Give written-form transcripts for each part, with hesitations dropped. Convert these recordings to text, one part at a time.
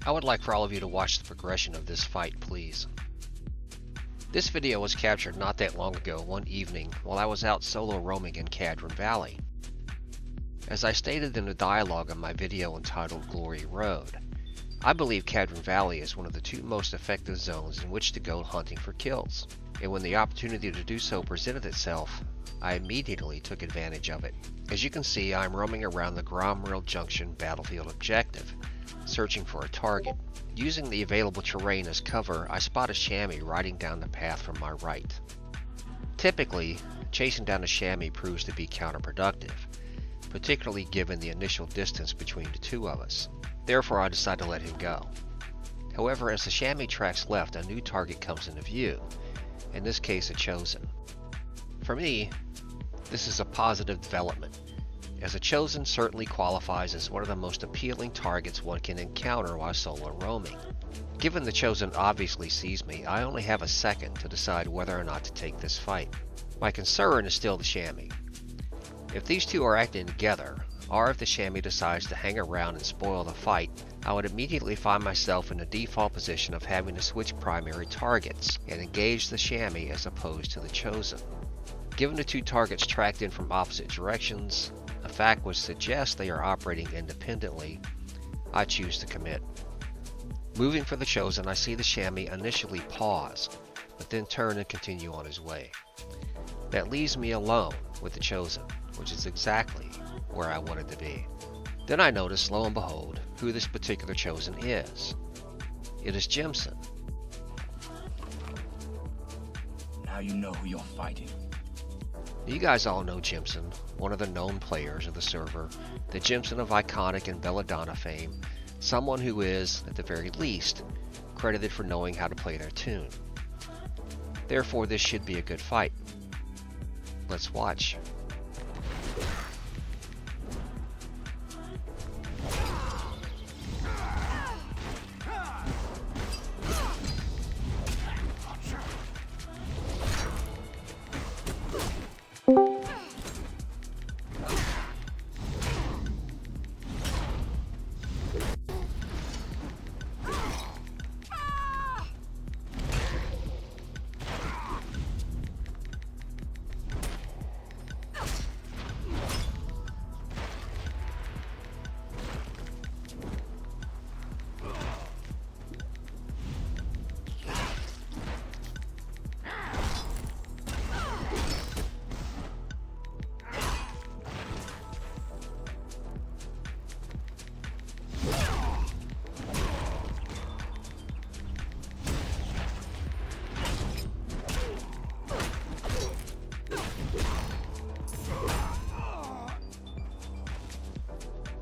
I would like for all of you to watch the progression of this fight, please. This video was captured not that long ago, one evening, while I was out solo roaming in Cadron Valley. As I stated in the dialogue on my video entitled Glory Road, I believe Cadron Valley is one of the two most effective zones in which to go hunting for kills, and when the opportunity to do so presented itself, I immediately took advantage of it. As you can see, I am roaming around the Gromrail Junction battlefield objective, searching for a target. Using the available terrain as cover, I spot a chamois riding down the path from my right. Typically, chasing down a chamois proves to be counterproductive, particularly given the initial distance between the two of us. Therefore, I decide to let him go. However, as the chamois tracks left, a new target comes into view, in this case a chosen. For me, this is a positive development, as a chosen certainly qualifies as one of the most appealing targets one can encounter while solo roaming. Given the chosen obviously sees me, I only have a second to decide whether or not to take this fight. My concern is still the chamois. If these two are acting together, or if the chamois decides to hang around and spoil the fight, I would immediately find myself in the default position of having to switch primary targets and engage the chamois as opposed to the chosen. Given the two targets tracked in from opposite directions, a fact which suggests they are operating independently, I choose to commit. Moving for the chosen, I see the chamois initially pause, but then turn and continue on his way. That leaves me alone with the chosen, which is exactly where I wanted to be. Then I notice, lo and behold, who this particular chosen is. It is Jimson. Now you know who you're fighting. You guys all know Jimson, one of the known players of the server, the Jimson of iconic and Belladonna fame, someone who is, at the very least, credited for knowing how to play their tune. Therefore, this should be a good fight. Let's watch.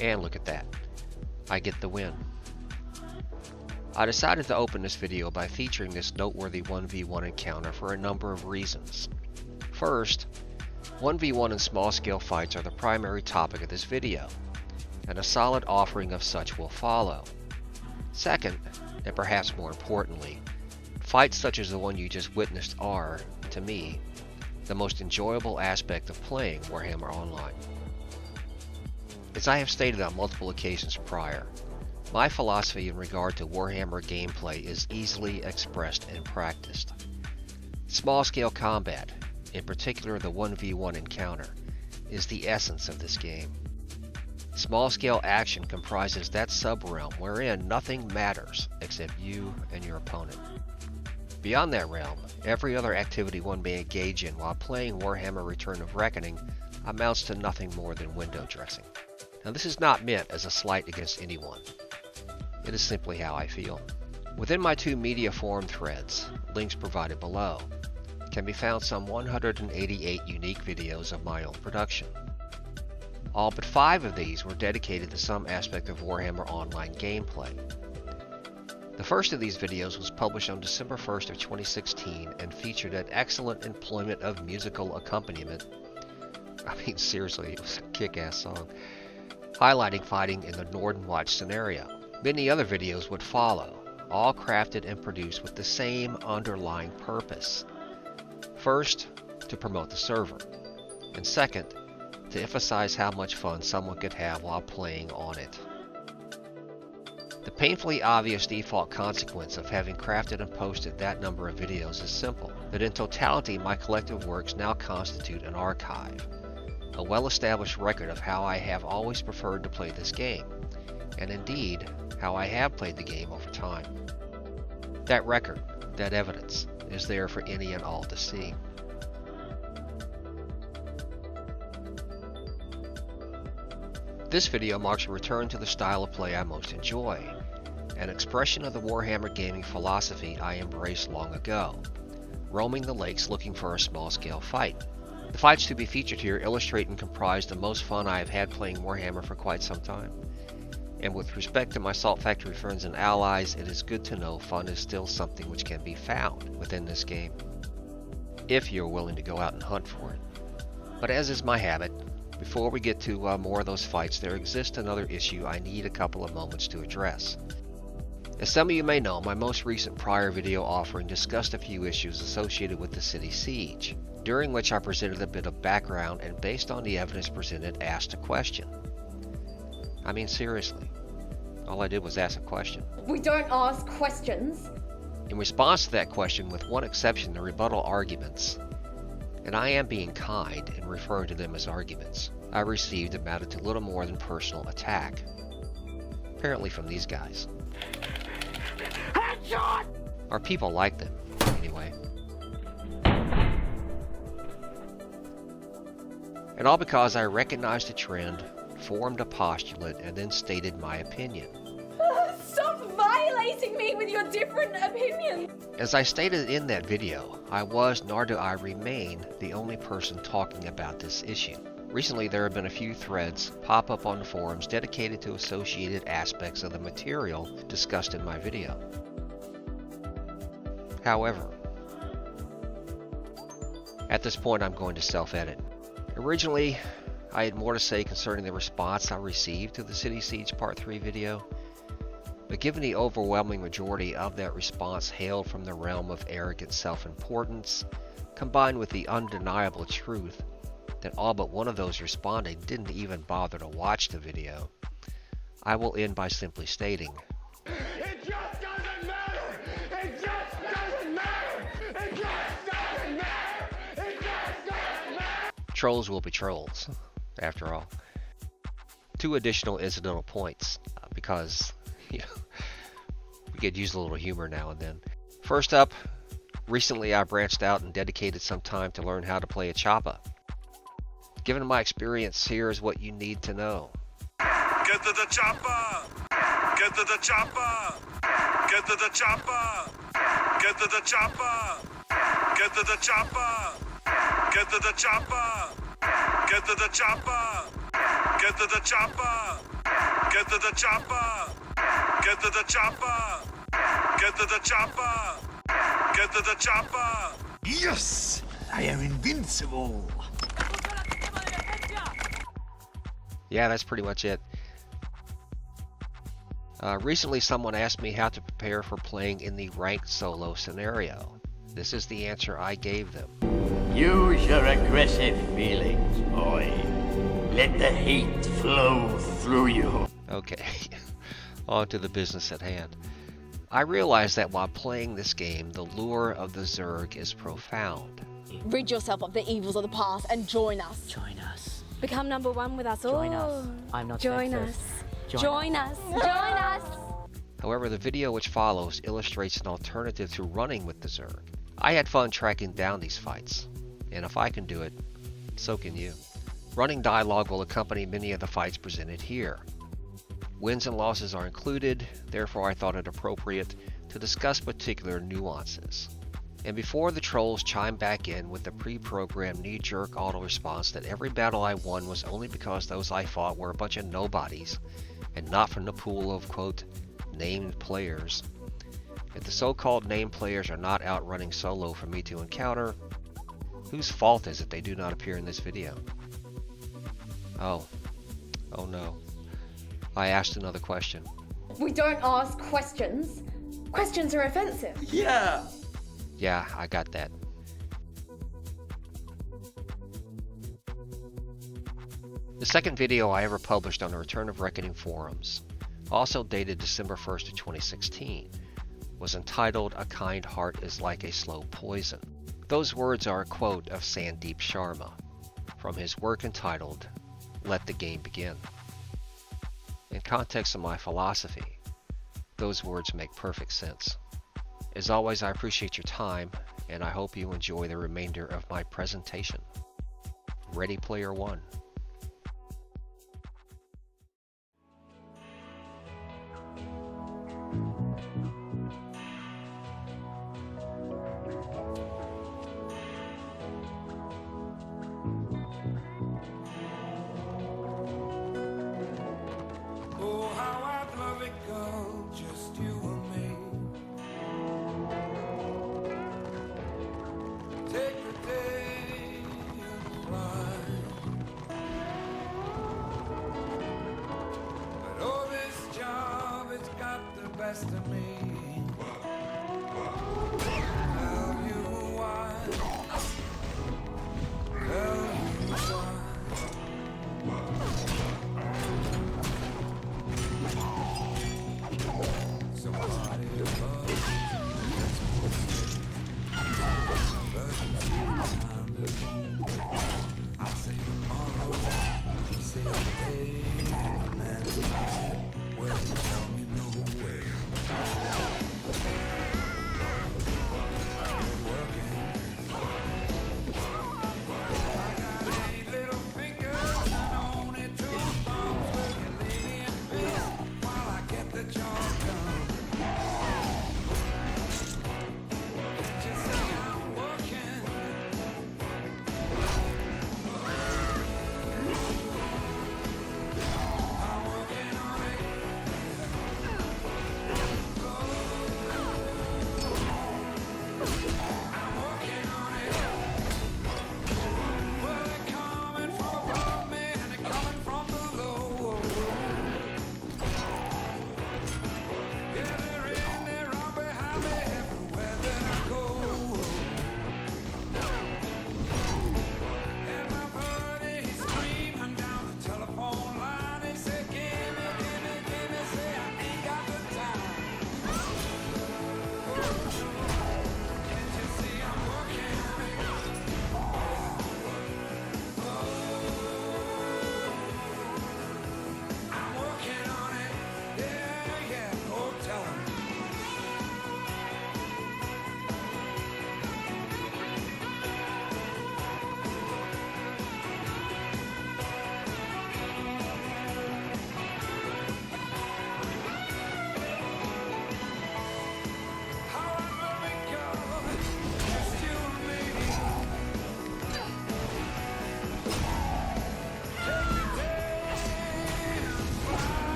And look at that, I get the win. I decided to open this video by featuring this noteworthy 1v1 encounter for a number of reasons. First, 1v1 and small scale fights are the primary topic of this video, and a solid offering of such will follow. Second, and perhaps more importantly, fights such as the one you just witnessed are, to me, the most enjoyable aspect of playing Warhammer Online. As I have stated on multiple occasions prior, my philosophy in regard to Warhammer gameplay is easily expressed and practiced. Small-scale combat, in particular the 1v1 encounter, is the essence of this game. Small-scale action comprises that sub-realm wherein nothing matters except you and your opponent. Beyond that realm, every other activity one may engage in while playing Warhammer Return of Reckoning amounts to nothing more than window dressing. Now, this is not meant as a slight against anyone. It is simply how I feel. Within my two media forum threads, links provided below, can be found some 188 unique videos of my own production. All but 5 of these were dedicated to some aspect of Warhammer Online gameplay. The first of these videos was published on December 1st of 2016 and featured an excellent employment of musical accompaniment. I mean, seriously, it was a kick-ass song, highlighting fighting in the Nordenwatch scenario. Many other videos would follow, all crafted and produced with the same underlying purpose. First, to promote the server, and second, to emphasize how much fun someone could have while playing on it. The painfully obvious default consequence of having crafted and posted that number of videos is simple, that in totality my collective works now constitute an archive, a well-established record of how I have always preferred to play this game, and indeed, how I have played the game over time. That record, that evidence, is there for any and all to see. This video marks a return to the style of play I most enjoy, an expression of the Warhammer gaming philosophy I embraced long ago, roaming the lakes looking for a small-scale fight. The fights to be featured here illustrate and comprise the most fun I have had playing Warhammer for quite some time. And with respect to my Salt Factory friends and allies, it is good to know fun is still something which can be found within this game, if you're willing to go out and hunt for it. But as is my habit, before we get to more of those fights, there exists another issue I need a couple of moments to address. As some of you may know, my most recent prior video offering discussed a few issues associated with the city siege, during which I presented a bit of background and based on the evidence presented asked a question. I mean seriously, all I did was ask a question. We don't ask questions. In response to that question, with one exception, the rebuttal arguments, and I am being kind in referring to them as arguments, I received amounted to little more than personal attack. Apparently from these guys. Headshot! Our people like them, anyway. And all because I recognized a trend, formed a postulate, and then stated my opinion. Stop violating me with your different opinions! As I stated in that video, I was, nor do I remain, the only person talking about this issue. Recently there have been a few threads pop up on the forums dedicated to associated aspects of the material discussed in my video. However, at this point I'm going to self-edit. Originally, I had more to say concerning the response I received to the City Siege Part 3 video, but given the overwhelming majority of that response hailed from the realm of arrogant self-importance, combined with the undeniable truth that all but one of those responding didn't even bother to watch the video, I will end by simply stating, it just doesn't matter! It just doesn't matter! It just doesn't matter! It just doesn't matter! Trolls will be trolls, after all. Two additional incidental points, because, you know, we could use a little humor now and then. First up, recently I branched out and dedicated some time to learn how to play a choppa. Given my experience, here is what you need to know. Get to the chopper! Get to the chopper! Get to the chopper! Get to the chopper! Get to the chopper! Get to the chopper! Get to the chopper! Get to the chopper! Get to the chopper! Get to the chopper! Get to the chopper! Get to the chopper! Yes! I am invincible! Yeah, that's pretty much it. Recently someone asked me how to prepare for playing in the ranked solo scenario. This is the answer I gave them. Use your aggressive feelings, boy. Let the hate flow through you. Okay, on to the business at hand. I realize that while playing this game, the lure of the Zerg is profound. Rid yourself of the evils of the past and join us. Join us. Become number one with us all. Join us. I'm not Join sexist. us. Join us. Join us. However, the video which follows illustrates an alternative to running with the Zerg. I had fun tracking down these fights, and if I can do it, so can you. Running dialogue will accompany many of the fights presented here. Wins and losses are included, therefore I thought it appropriate to discuss particular nuances. And before the trolls chime back in with the pre-programmed knee-jerk auto-response that every battle I won was only because those I fought were a bunch of nobodies, and not from the pool of, quote, named players. If the so-called named players are not out running solo for me to encounter, whose fault is it they do not appear in this video? Oh no. I asked another question. We don't ask questions. Questions are offensive. Yeah. Yeah, I got that. The second video I ever published on the Return of Reckoning forums also dated December 1st of 2016, was entitled "A Kind Heart is Like a Slow Poison." Those words are a quote of Sandeep Sharma from his work entitled "Let the Game Begin." In context of my philosophy, those words make perfect sense. As always, I appreciate your time, and I hope you enjoy the remainder of my presentation. Ready Player One. Oh, how I'd love it, girl, just you and me. Take the day and fly.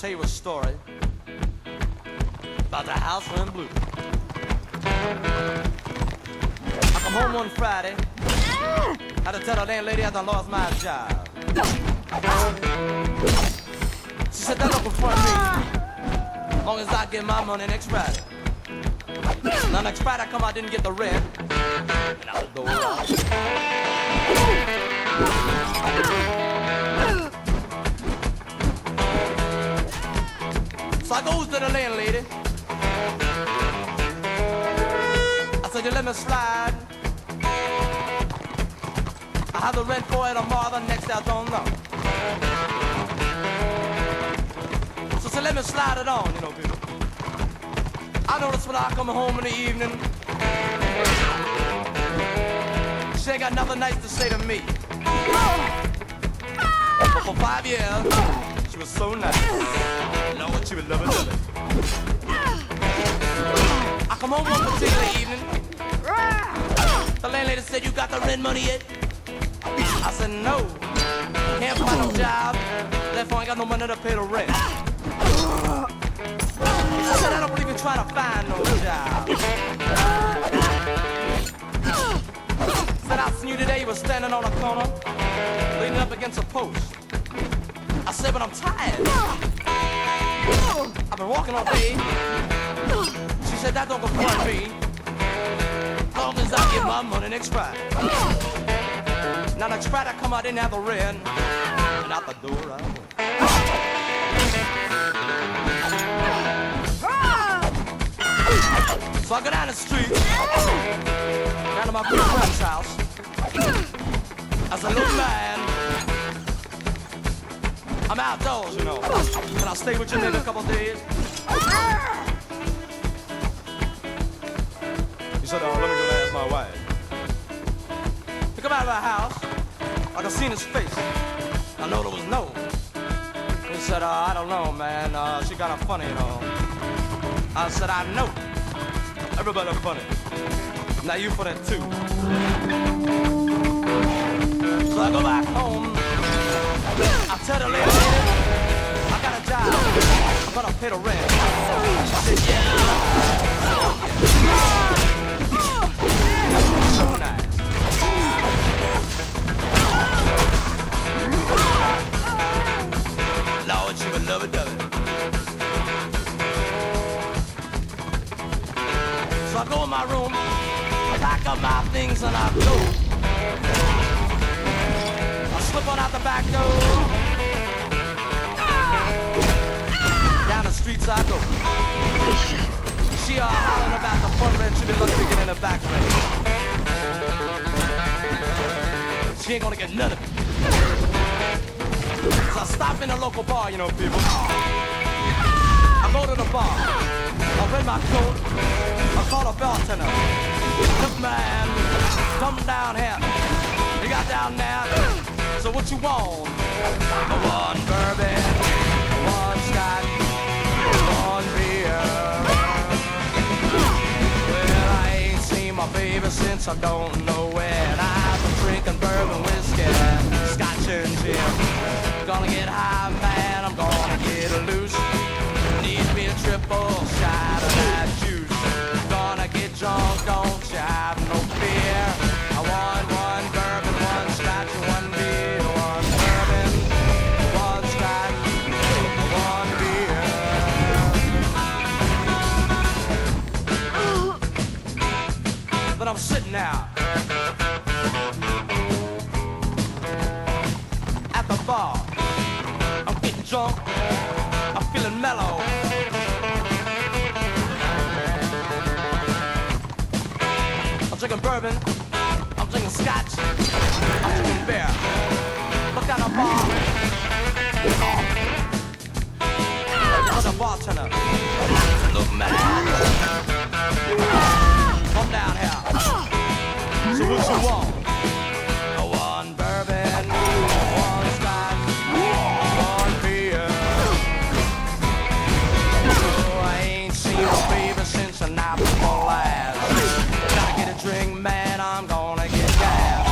tell you a story about the house in blue. I come home one Friday, had to tell the landlady I done lost my job. She said that don't confront me, as long as I get my money next Friday. Now next Friday I come, I didn't get the rent, and out the door. So I goes to the landlady. I said, you let me slide. I have the rent for it tomorrow, the next I don't know. So let me slide it on, you know, people. I notice when I come home in the evening, she ain't got nothing nice to say to me. But for 5 years, she was so nice. Lord, she would love it. I come home one particular evening. The landlady said, you got the rent money yet? I said, no. Can't find no job. Therefore, I ain't got no money to pay the rent. I said, I don't believe in trying to find no job. Said, I seen you today. You was standing on a corner, leaning up against a post. I said, but I'm tired. I've been walking all day. She said, that don't confront me, as long as I get my money next Friday. Now next Friday I come out, didn't have the rent, and out the door I went. So I go down the street, down to my good friend's house. I said, look, man, I'm outdoors, you know. Can I stay with you in a couple days? He said, let me go ask my wife. He come out of our house, I could see his face. I know there was no. He said, I don't know, man, she got her funny, you know. I said, I know. Everybody funny. Now you for that too. So I go back home. I tell the lady, I got a job. I'm gonna pay the rent. She said, yeah. So nice. Lord, she would love it, love it. So I go in my room, I pack up my things and I go. I slip on out the back door. Down the streets I go. She hollering about the front rent, she been lucky to get in the back rent. She ain't gonna get none of it. So I stop in a local bar, you know, people. I go to the bar, I rent my coat, I call a bartender. Look, man, come down here. You got down there, so what you want? One bourbon, one scotch, one beer. Well, I ain't seen my baby since I don't know when. I've been drinking bourbon, whiskey, scotch and gin. Gonna get high, man, I'm gonna get loose. Need me a triple shot of that juice. Gonna get drunk, don't you have no fear. I want one bourbon, one scotch, one beer. One bourbon, one scotch, one beer. But I'm sitting out at the bar. I'm getting drunk, I'm feeling mellow. I'm drinking bourbon, I'm drinking scotch, I'm drinking beer. Look at the bar. Look at the bartender. Look, man, come down here. So what you want? One bourbon, one scotch, one beer. Oh, I ain't seen my baby since the night before last. Gotta get a drink, man, I'm gonna get gas.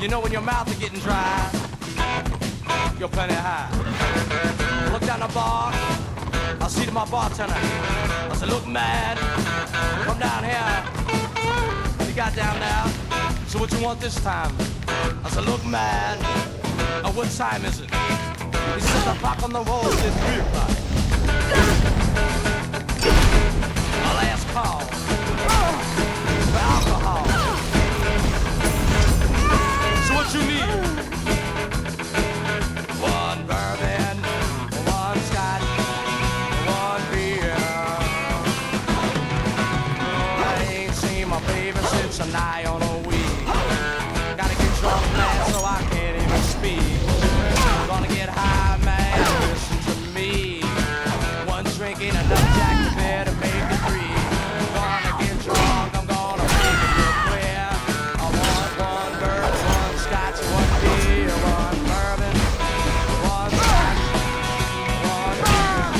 You know when your mouth is getting dry, you're plenty high. Look down the bar, I see to my bartender. I said, look mad, come down here. He got down now, so what you want this time? I said, look mad, what time is it? He said, the clock on the wall says 3 o'clock. A last call for alcohol. So what you need? 1 bourbon, 1 scotch, 1 beer. I ain't seen my baby since a nigh on a week. Gotta get drunk, man, so I can't even speak. Gonna get high, man, listen to me. 1 drink ain't enough, Jack, you better make it 3. Gonna get drunk, I'm gonna make it real clear. I want 1 bourbon, 1 scotch, 1 beer, 1 bourbon, 1 scotch, 1 beer.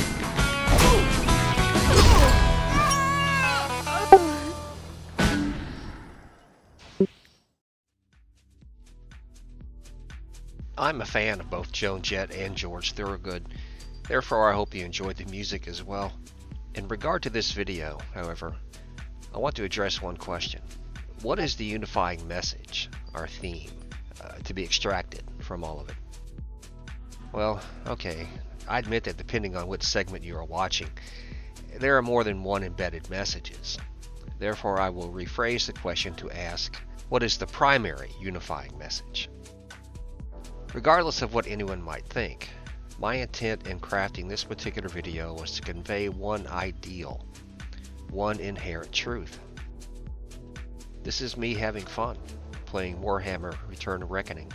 I'm a fan of both Joan, Jett, and George Thorogood. Therefore, I hope you enjoyed the music as well. In regard to this video, however, I want to address one question. What is the unifying message, our theme, to be extracted from all of it? Well, okay, I admit that depending on which segment you are watching, there are more than one embedded messages. Therefore, I will rephrase the question to ask, what is the primary unifying message? Regardless of what anyone might think, my intent in crafting this particular video was to convey one ideal, one inherent truth. This is me having fun, playing Warhammer Return of Reckoning.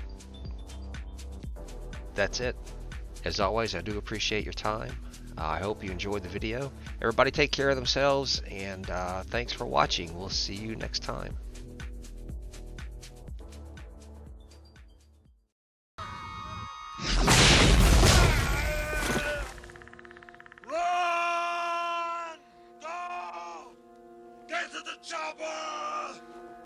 That's it. As always, I do appreciate your time. I hope you enjoyed the video. Everybody take care of themselves, and thanks for watching. We'll see you next time. Run! Go! Get to the chopper!